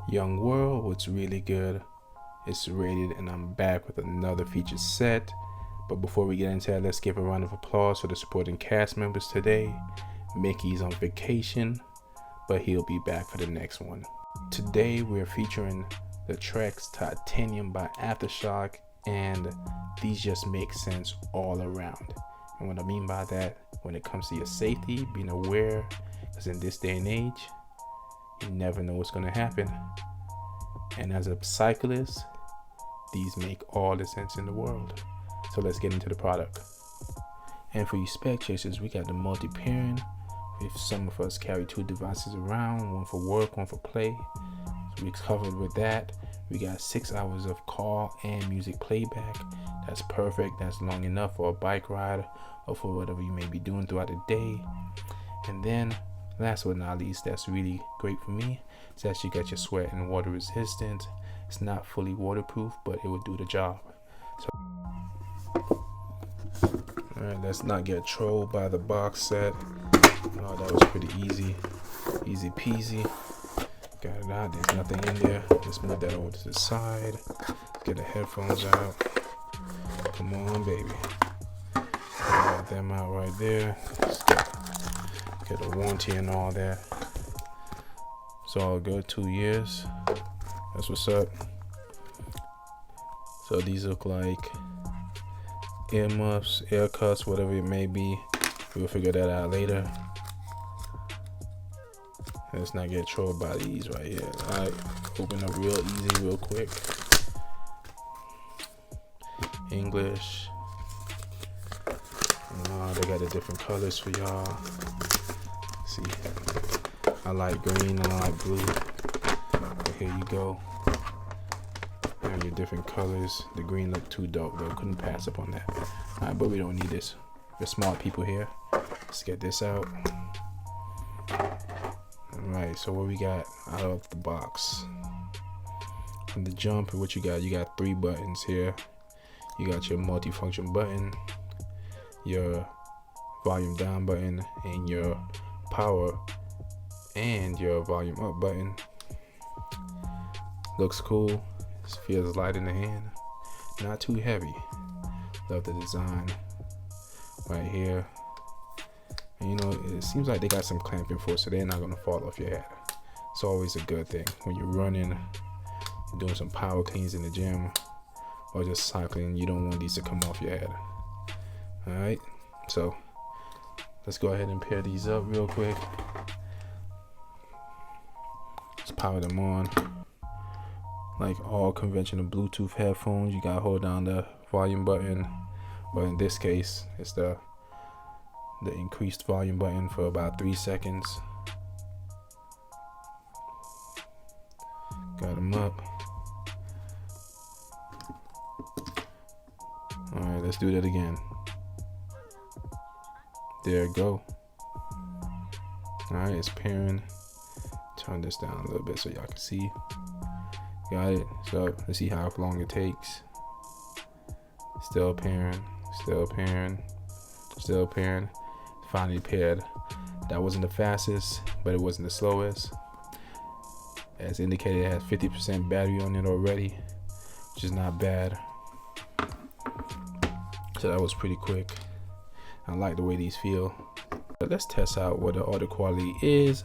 Young World, what's really good, it's rated, and I'm back with another featured set. But before we get into that, let's give a round of applause for the supporting cast members today. Mickey's on vacation, but he'll be back for the next one. Today we're featuring the Trekz Titanium by Aftershock, and these just make sense all around. And what I mean by that, when it comes to your safety, being aware, because in this day and age, you never know what's going to happen. And as a cyclist, these make all the sense in the world. So let's get into the product. And for you spec chasers, we got the multi-pairing. If some of us carry two devices around, one for work, one for play, so we covered with that. We got 6 hours of call and music playback. That's perfect. That's long enough for a bike ride or for whatever you may be doing throughout the day. And then last but not least, that's really great for me, is that you got your sweat and water resistant. It's not fully waterproof, but it will do the job. So alright, let's not get trolled by the box set. Oh, that was pretty easy peasy. Got it out, there's nothing in there. Just move that over to the side. Get the headphones out. Come on, baby. Got them out right there. Just get a warranty and all that. It's all good, 2 years. That's what's up. So these look like earmuffs, ear cuffs, whatever it may be. We'll figure that out later. Let's not get trolled by these right here. Alright, open up real easy, real quick. English. They got the different colors for y'all. See, I like green and I like blue. But here you go. And your different colors. The green looked too dark though. Couldn't pass up on that. Alright, but we don't need this. We're smart people here. Let's get this out. Alright, so what we got out of the box? From the jump, what you got? You got 3 buttons here. You got your multifunction button, your volume down button, and your power and your volume up button. Looks cool. It feels light in the hand. Not too heavy. Love the design right here. And you know, it seems like they got some clamping force, so they're not gonna fall off your head. It's always a good thing when you're running, you're doing some power cleans in the gym, or just cycling. You don't want these to come off your head. Alright, so let's go ahead and pair these up real quick. Let's power them on. Like all conventional Bluetooth headphones, you gotta hold down the volume button, but in this case it's the increased volume button for about 3 seconds. Got them up. Alright, let's do that again. There we go. Alright, it's pairing. Turn this down a little bit so y'all can see. Got it. So let's see how long it takes. Still pairing, still pairing, still pairing. Finally paired. That wasn't the fastest, but it wasn't the slowest. As indicated, it has 50% battery on it already, which is not bad. So that was pretty quick. I like the way these feel. But let's test out what the audio quality is,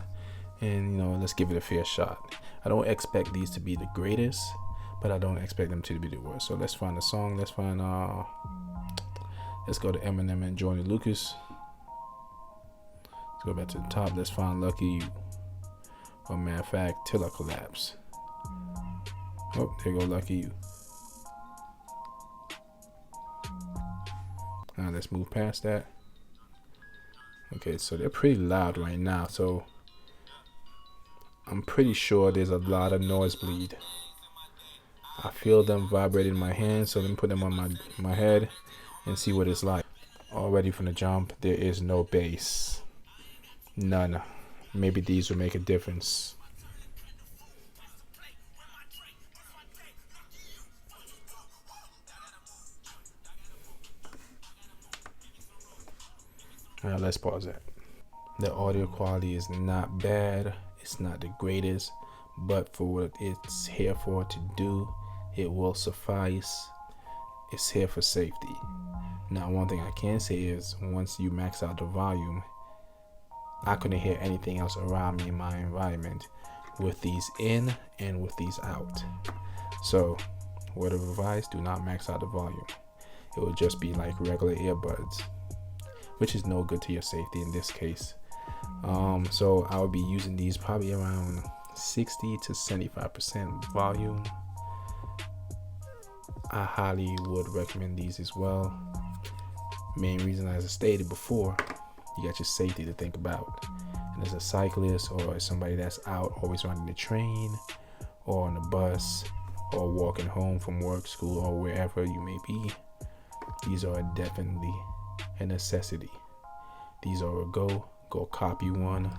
and you know, let's give it a fair shot. I don't expect these to be the greatest, but I don't expect them to be the worst. So let's find a song. Let's find let's go to Eminem and Joyner Lucas. Let's go back to the top. Let's find Lucky You. Or matter of fact, Till I Collapse. Oh, there go Lucky You. Now let's move past that. Okay, so they're pretty loud right now, so I'm pretty sure there's a lot of noise bleed. I feel them vibrating in my hands, so let me put them on my head and see what it's like. Already from the jump, there is no bass. None. Maybe these will make a difference. Alright, let's pause that. The audio quality is not bad. It's not the greatest, but for what it's here for to do, it will suffice. It's here for safety. Now, one thing I can say is once you max out the volume, I couldn't hear anything else around me in my environment with these in and with these out. So word of advice, do not max out the volume. It will just be like regular earbuds, which is no good to your safety in this case. So I will be using these probably around 60 to 75% volume. I highly would recommend these as well. Main reason, as I stated before, you got your safety to think about. And as a cyclist or as somebody that's out always running the train or on the bus or walking home from work, school, or wherever you may be, these are definitely a necessity. These are a go copy one.